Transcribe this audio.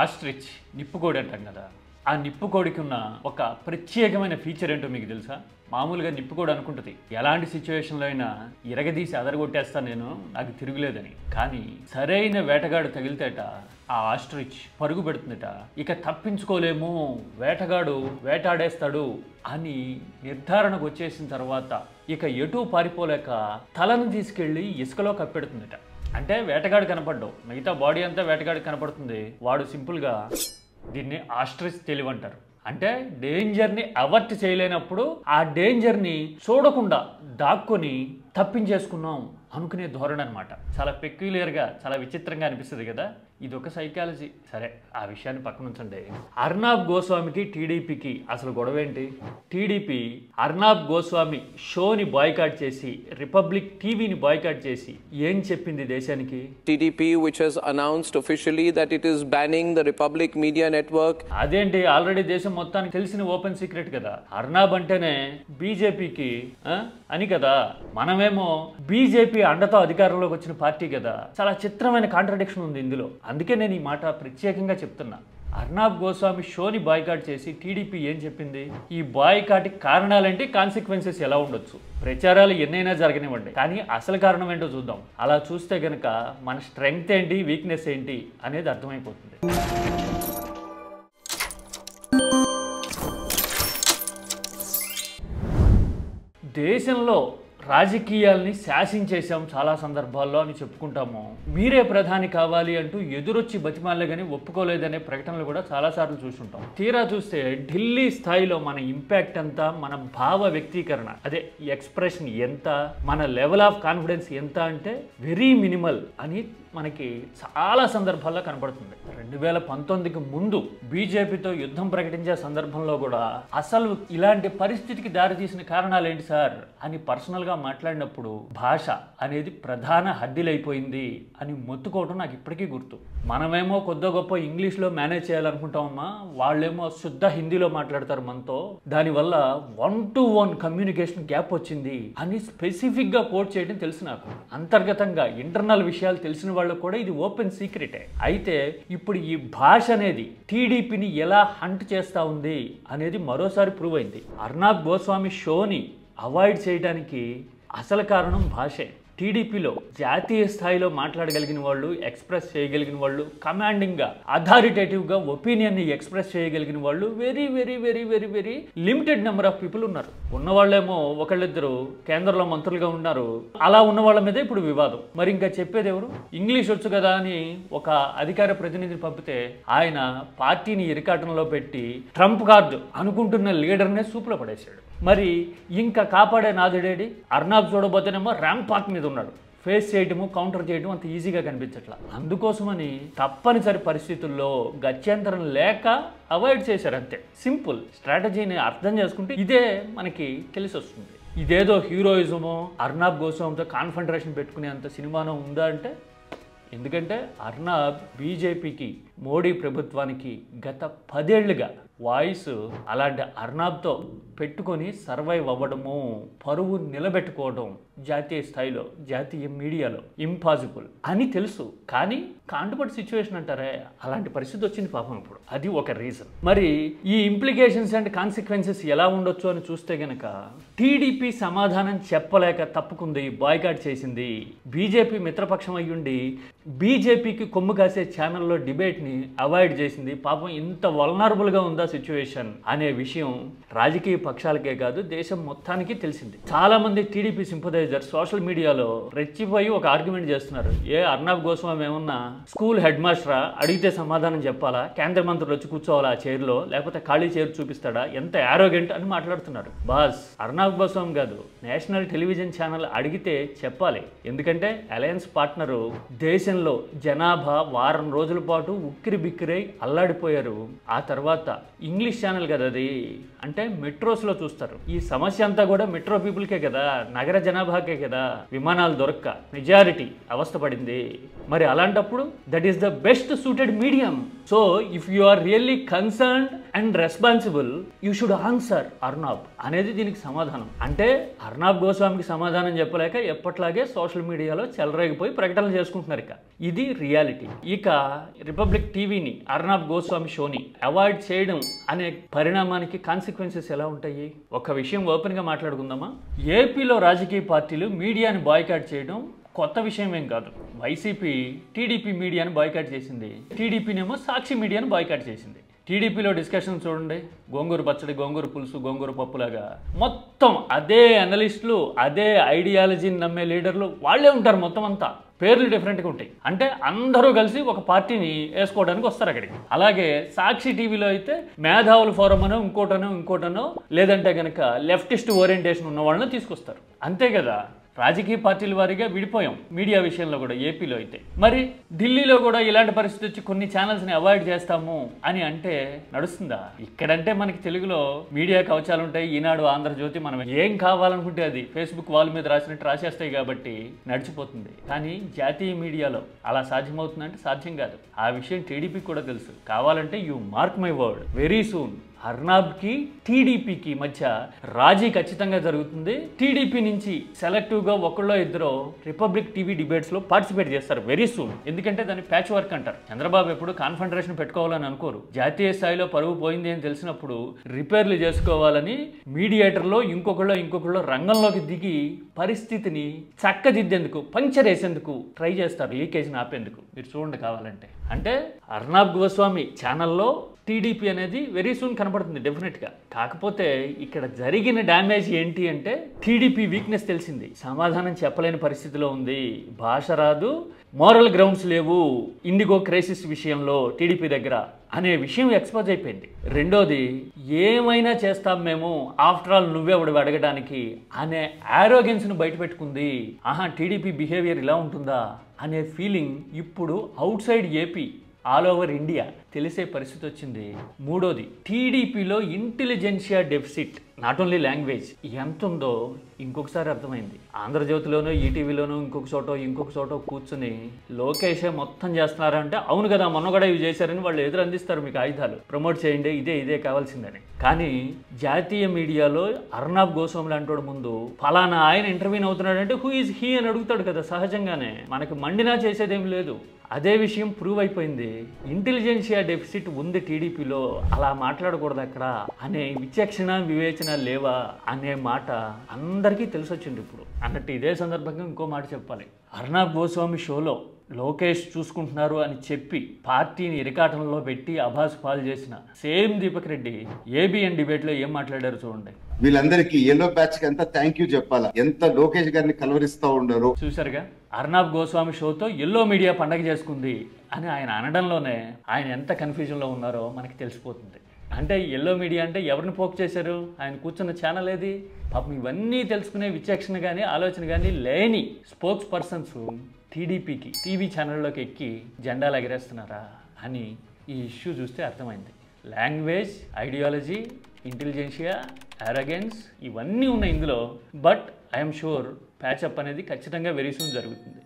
Ostrich నిప్పుకోడి అంటాం కదా, ఆ నిప్పుకోడికి ఉన్న ఒక ప్రత్యేకమైన ఫీచర్ ఏంటో మీకు తెలుసా? మామూలుగా నిప్పుకోడి అనుకుంటుంది ఎలాంటి సిచ్యువేషన్లో అయినా ఇరగదీసి అదరగొట్టేస్తాను నేను, నాకు తిరుగులేదని. కానీ సరైన వేటగాడు తగిలితేట ఆ ఆస్ట్రిచ్ పరుగు పెడుతుందట. ఇక తప్పించుకోలేము, వేటగాడు వేటాడేస్తాడు అని నిర్ధారణకు వచ్చేసిన తర్వాత ఇక ఎటూ పారిపోలేక తలను తీసుకెళ్లి ఇసుకలో కప్పెడుతుందట. అంటే వేటగాడు కనపడ్డావు, మిగతా బాడీ అంతా వేటగాడికి కనపడుతుంది. వాడు సింపుల్గా దీన్ని ఆస్ట్రిచ్ తెలివంటారు. అంటే డేంజర్ని అవర్ట్ చేయలేనప్పుడు ఆ డేంజర్ని చూడకుండా దాక్కుని తప్పించేసుకున్నాం అనుకునే ధోరణి అనమాట. చాలా పెక్యులియర్గా, చాలా విచిత్రంగా అనిపిస్తుంది కదా. ఇది ఒక సైకాలజీ. సరే, ఆ విషయాన్ని పక్కన ఉంచండి. అర్నాబ్ గోస్వామికి టీడీపీకి అసలు గొడవ ఏంటి? టీడీపీ అర్నాబ్ గోస్వామి షోని బాయ్కాట్ చేసి, రిపబ్లిక్ టీవీని బాయ్కాట్ చేసి ఏం చెప్పింది దేశానికి? TDP, which has announced officially that it is banning the Republic Media Network. అదేంటి, ఆల్రెడీ దేశం మొత్తానికి తెలిసిన ఓపెన్ సీక్రెట్ కదా. అర్నాబ్ అంటేనే బీజేపీకి అని కదా. మనమేమో బీజేపీ అండతో అధికారంలోకి వచ్చిన పార్టీ కదా. చాలా చిత్రమైన కాంట్రడిక్షన్ ఉంది ఇందులో. అందుకే నేను ఈ మాట ప్రత్యేకంగా చెప్తున్నా. అర్నాబ్ గోస్వామి షోని బాయ్కాట్ చేసి టీడీపీ ఏం చెప్పింది? ఈ బాయ్కాట్ కారణాలేంటి, కాన్సిక్వెన్సెస్ ఎలా ఉండొచ్చు? ప్రచారాలు ఎన్నైనా జరగనివ్వండి, కానీ అసలు కారణం ఏంటో చూద్దాం. అలా చూస్తే గనక మన స్ట్రెంగ్త్ ఏంటి, వీక్నెస్ ఏంటి అనేది అర్థమైపోతుంది. దేశంలో రాజకీయాల్ని శాసించేశాం చాలా సందర్భాల్లో అని చెప్పుకుంటాము. మీరే ప్రధాని కావాలి అంటూ ఎదురొచ్చి బతిమాలే కానీ ఒప్పుకోలేదనే ప్రకటనలు కూడా చాలాసార్లు చూసుంటాం. తీరా చూస్తే ఢిల్లీ స్థాయిలో మన ఇంపాక్ట్ ఎంత, మన భావ వ్యక్తీకరణ, అదే ఎక్స్ప్రెషన్ ఎంత, మన లెవెల్ ఆఫ్ కాన్ఫిడెన్స్ ఎంత అంటే వెరీ మినిమల్ అని మనకి చాలా సందర్భాల్లో కనపడుతుంది. 2019కి ముందు బీజేపీతో యుద్ధం ప్రకటించే సందర్భంలో కూడా అసలు ఇలాంటి పరిస్థితికి దారితీసిన కారణాలు ఏంటి సార్ అని పర్సనల్గా మాట్లాడినప్పుడు భాష అనేది ప్రధాన హద్దులైపోయింది అని మొత్తుకోవడం నాకు ఇప్పటికీ గుర్తు. మనమేమో కొద్ది గొప్ప ఇంగ్లీష్లో మేనేజ్ చేయాలనుకుంటామమ్మా, వాళ్ళేమో శుద్ధ హిందీలో మాట్లాడతారు మనతో. దానివల్ల 1-to-1 కమ్యూనికేషన్ గ్యాప్ వచ్చింది అని స్పెసిఫిక్గా కోట్ చేయడం తెలుసు నాకు. అంతర్గతంగా ఇంటర్నల్ విషయాలు తెలిసిన వాళ్ళకు కూడా ఇది ఓపెన్ సీక్రెటే. అయితే ఇప్పుడు ఈ భాష అనేది టీడీపీని ఎలా హంట్ చేస్తూ ఉంది అనేది మరోసారి ప్రూవ్ అయింది. అర్నాబ్ గోస్వామి షోని అవాయిడ్ చేయడానికి అసలు కారణం భాషే. టీడీపీలో జాతీయ స్థాయిలో మాట్లాడగలిగిన వాళ్ళు, ఎక్స్ప్రెస్ చేయగలిగిన వాళ్ళు, కమాండింగ్గా అథారిటేటివ్గా ఒపీనియన్ని ఎక్స్ప్రెస్ చేయగలిగిన వాళ్ళు very very very very very limited number of people ఉన్నారు. ఉన్నవాళ్ళేమో ఒకళ్ళిద్దరు కేంద్రంలో మంత్రులుగా ఉన్నారు. అలా ఉన్న వాళ్ళ మీద ఇప్పుడు వివాదం. మరి ఇంకా చెప్పేది ఎవరు? ఇంగ్లీష్ వచ్చు కదా అని ఒక అధికార ప్రతినిధిని పంపితే ఆయన పార్టీని ఇరకాటంలో పెట్టి ట్రంప్ కార్డు అనుకుంటున్న లీడర్నే సూపులో పడేశాడు. మరి ఇంకా కాపాడే నాదుడేడి? అర్నాబ్ చూడబోతేనేమో ర్యాంప్ పార్క్ మీద ఉన్నాడు. ఫేస్ చేయటము, కౌంటర్ చేయటం అంత ఈజీగా కనిపించట్లా. అందుకోసమని తప్పనిసరి పరిస్థితుల్లో గత్యంతరం లేక అవాయిడ్ చేశారు అంతే. సింపుల్ స్ట్రాటజీని అర్థం చేసుకుంటే ఇదే మనకి తెలిసి వస్తుంది. ఇదేదో హీరోయిజమో అర్నాబ్ గోస్వామితో కాన్ఫంట్రేషన్ పెట్టుకునే అంత సినిమానో ఉందా అంటే, ఎందుకంటే అర్నాబ్ బీజేపీకి, మోడీ ప్రభుత్వానికి గత 10 ఏళ్లుగా వాయిస్ అలాంటి అర్నాబ్తో పెట్టుకొని సర్వైవ్ అవ్వడము, పరువు నిలబెట్టుకోవడం జాతీయ స్థాయిలో, జాతీయ మీడియాలో ఇంపాసిబుల్ అని తెలుసు. కానీ కాంటుపడి సిచ్యువేషన్ అంటారే, అలాంటి పరిస్థితి వచ్చింది పాపం ఇప్పుడు. అది ఒక రీజన్. మరి ఈ ఇంప్లికేషన్స్ అండ్ కాన్సిక్వెన్సెస్ ఎలా ఉండొచ్చు అని చూస్తే గనక టీడీపీ సమాధానం చెప్పలేక తప్పుకుంది, బాయ్కాట్ చేసింది. బీజేపీ మిత్రపక్షం అయ్యుండి బీజేపీకి కొమ్ము కాసే ఛానల్లో డిబేట్ని అవాయిడ్ చేసింది. పాపం ఇంత వల్నరబుల్గా ఉందా సిచ్యువేషన్ అనే విషయం రాజకీయ పక్షాలకే కాదు దేశం మొత్తానికి తెలిసింది. చాలా మంది టీడీపీ సింపథైజర్ సోషల్ మీడియాలో రెచ్చిపోయి ఒక ఆర్గ్యుమెంట్ చేస్తున్నారు. అర్నాబ్ గోస్వామి ఏమన్నా స్కూల్ హెడ్ మాస్టరా? అడిగితే సమాధానం చెప్పాలా? కేంద్ర మంత్రులు వచ్చి కూర్చోవాలా ఆ చైర్లో, లేకపోతే ఖాళీ చైర్ చూపిస్తాడా? ఎంత యారోగెంట్ అని మాట్లాడుతున్నారు. బాస్, అర్నాబ్ గోస్వామి కాదు, నేషనల్ టెలివిజన్ ఛానల్ అడిగితే చెప్పాలి. ఎందుకంటే అలయన్స్ పార్ట్నరు దేశంలో జనాభా వారం రోజుల పాటు ఉక్కిరి బిక్కిరై అల్లాడిపోయారు. ఆ తర్వాత ఇంగ్లీష్ ఛానల్ కదా అది, అంటే మెట్రోస్లో చూస్తారు. ఈ సమస్య అంతా కూడా మెట్రో పీపుల్కే కదా, నగర జనాభాకే కదా విమానాలు దొరక్క మెజారిటీ అవస్థపడింది. మరి అలాంటప్పుడు that is the best suited medium. So if you are really concerned and responsible you should answer Arnab అనేది దీనికి సమాధానం. అంటే అర్నాబ్ గోస్వామికి సమాధానం చెప్పలేక ఎప్పట్లాగే సోషల్ మీడియాలో చెలరేగిపోయి ప్రకటనలు చేసుకుంటున్నారు. ఇది రియాలిటీ. ఇక రిపబ్లిక్ టీవీని, అర్నాబ్ గోస్వామి షోని అవాయిడ్ చేయడం అనే పరిణామానికి కాన్సిక్వెన్సెస్ ఎలా ఉంటాయి? ఒక విషయం ఓపెన్గా మాట్లాడుకుందామా? ఏపీలో రాజకీయ పార్టీలు మీడియాని బాయ్కాట్ చేయడం కొత్త విషయం ఏం కాదు. వైసీపీ టీడీపీ మీడియాని బాయ్కాట్ చేసింది, టీడీపీనేమో సాక్షి మీడియాని బాయ్కాట్ చేసింది. టీడీపీలో డిస్కషన్ చూడండి, గోంగూర పచ్చడి, గోంగూర పులుసు, గోంగూర పప్పులాగా మొత్తం అదే అనలిస్టులు, అదే ఐడియాలజీని నమ్మే లీడర్లు వాళ్ళే ఉంటారు. మొత్తం అంతా పేర్లు డిఫరెంట్గా ఉంటాయి. అంటే అందరూ కలిసి ఒక పార్టీని వేసుకోవడానికి వస్తారు అక్కడికి. అలాగే సాక్షి టీవీలో అయితే మేధావుల ఫోరం అనో ఇంకోటనో లేదంటే కనుక లెఫ్టిస్ట్ ఓరియంటేషన్ ఉన్న వాళ్ళని తీసుకొస్తారు. అంతే కదా. రాజకీయ పార్టీల వారీగా విడిపోయాం మీడియా విషయంలో కూడా ఏపీలో అయితే. మరి ఢిల్లీలో కూడా ఇలాంటి పరిస్థితి వచ్చి కొన్ని ఛానల్స్ని అవాయిడ్ చేస్తాము అని అంటే నడుస్తుందా? ఇక్కడంటే మనకి తెలుగులో మీడియా కవచాలు ఉంటాయి. ఈనాడు, ఆంధ్రజ్యోతి, మనం ఏం కావాలనుకుంటే అది ఫేస్బుక్ వాల్ మీద రాసినట్టు రాసేస్తాయి కాబట్టి నడిచిపోతుంది. కానీ జాతీయ మీడియాలో అలా సాధ్యమవుతుందంటే సాధ్యం కాదు. ఆ విషయం టీడీపీకి కూడా తెలుసు. కావాలంటే you mark my word, very soon అర్నాబ్కి టీడీపీకి మధ్య రాజీ ఖచ్చితంగా జరుగుతుంది. టీడీపీ నుంచి సెలెక్టివ్గా ఒకళ్ళో ఇద్దరు రిపబ్లిక్ టీవీ డిబేట్స్లో పార్టిసిపేట్ చేస్తారు వెరీ సూన్. ఎందుకంటే దాన్ని ప్యాచ్ వర్క్ అంటారు. చంద్రబాబు ఎప్పుడు కాన్ఫెడరేషన్ పెట్టుకోవాలని అనుకోరు. జాతీయ స్థాయిలో పరువు పోయింది అని తెలిసినప్పుడు రిపేర్లు చేసుకోవాలని మీడియేటర్లో ఇంకొకళ్ళు రంగంలోకి దిగి పరిస్థితిని చక్కదిద్దేందుకు, పంచర్ వేసేందుకు ట్రై చేస్తారు, లీకేజ్ని ఆపేందుకు. మీరు చూడండి కావాలంటే. అంటే అర్నాబ్ గోస్వామి ఛానల్లో టీడీపీ అనేది వెరీ సూన్ కనపడుతుంది డెఫినెట్గా. కాకపోతే ఇక్కడ జరిగిన డ్యామేజ్ ఏంటి అంటే టీడీపీ వీక్నెస్ తెలిసింది. సమాధానం చెప్పలేని పరిస్థితిలో ఉంది. భాష రాదు, మోరల్ గ్రౌండ్స్ లేవు ఇండిగో క్రైసిస్ విషయంలో టీడీపీ దగ్గర అనే విషయం ఎక్స్పోజ్ అయిపోయింది. రెండోది, ఏమైనా చేస్తాం మేము, ఆఫ్టర్ ఆల్ నువ్వెవడు అడగడానికి అనే ఆరోగెన్స్ను బయటపెట్టుకుంది. టీడీపీ బిహేవియర్ ఇలా ఉంటుందా అనే ఫీలింగ్ ఇప్పుడు out side AP, all over India తెలిసే పరిస్థితి వచ్చింది. మూడోది, టీడీపీలో intelligentsia deficit, not only language ఎంత ఉందో ఇంకొకసారి అర్థమైంది. ఆంధ్రజ్యోతిలోనో, ఈటీవీలోనో, ఇంకొక చోట కూర్చుని లోకేషే మొత్తం చేస్తున్నారంటే అవును కదా, మొన్న కూడా ఇవి చేశారని వాళ్ళు ఎదురు అందిస్తారు మీకు ఆయుధాలు, ప్రమోట్ చేయండి, ఇదే కావాల్సిందని. కానీ జాతీయ మీడియాలో అర్నాబ్ గోస్వామి లాంటి ముందు ఫలానా ఆయన ఇంటర్వ్యూని అవుతున్నాడంటే హూ ఈజ్ హీ అని అడుగుతాడు కదా సహజంగానే. మనకి మండినా చేసేదేం లేదు. అదే విషయం ప్రూవ్ అయిపోయింది. ఇంటెలిజెన్షియా డెఫిసిట్ ఉంది టీడీపీలో, అలా మాట్లాడకూడదు అక్కడ అనే విచక్షణ వివేచన లేవా అనే మాట అందరికీ తెలిసొచ్చింది ఇప్పుడు అన్నట్టు. ఇదే సందర్భంగా ఇంకో మాట చెప్పాలి. అర్నాబ్ గోస్వామి షోలో లోకేష్ చూసుకుంటున్నారు అని చెప్పి పార్టీని ఇరకాటంలో పెట్టి అభాస్ పాలు చేసిన సేమ్ దీపక్ రెడ్డి ఏబిఎన్ డిబేట్లో ఏం మాట్లాడారు చూడండి. వీళ్ళందరికీ ఎల్లో బ్యాచ్ కి ఎంత థ్యాంక్ యూ చెప్పాలా, ఎంత లోకేష్ గారిని కలవరిస్తూ ఉండరు. చూసారుగా, అర్నాబ్ గోస్వామి షోతో ఎల్లో మీడియా పండగ చేసుకుంది అని ఆయన అనడంలోనే ఆయన ఎంత కన్ఫ్యూజన్లో ఉన్నారో మనకి తెలిసిపోతుంది. అంటే ఎల్లో మీడియా అంటే ఎవరిని పోక్ చేశారు? ఆయన కూర్చున్న ఛానల్ ఏది? పాపం ఇవన్నీ తెలుసుకునే విచక్షణ కానీ ఆలోచన కానీ లేని స్పోక్స్ పర్సన్స్ టీడీపీకి టీవీ ఛానల్లోకి ఎక్కి జెండాలు ఎగరేస్తున్నారా అని ఈ ఇష్యూ చూస్తే అర్థమైంది. లాంగ్వేజ్, ఐడియాలజీ, ఇంటెలిజెన్షియా, అరగెన్స్ ఇవన్నీ ఉన్నాయి ఇందులో. బట్ ఐఎమ్ షూర్ ప్యాచప్ అనేది ఖచ్చితంగా వెరీ సూన్ జరుగుతుంది.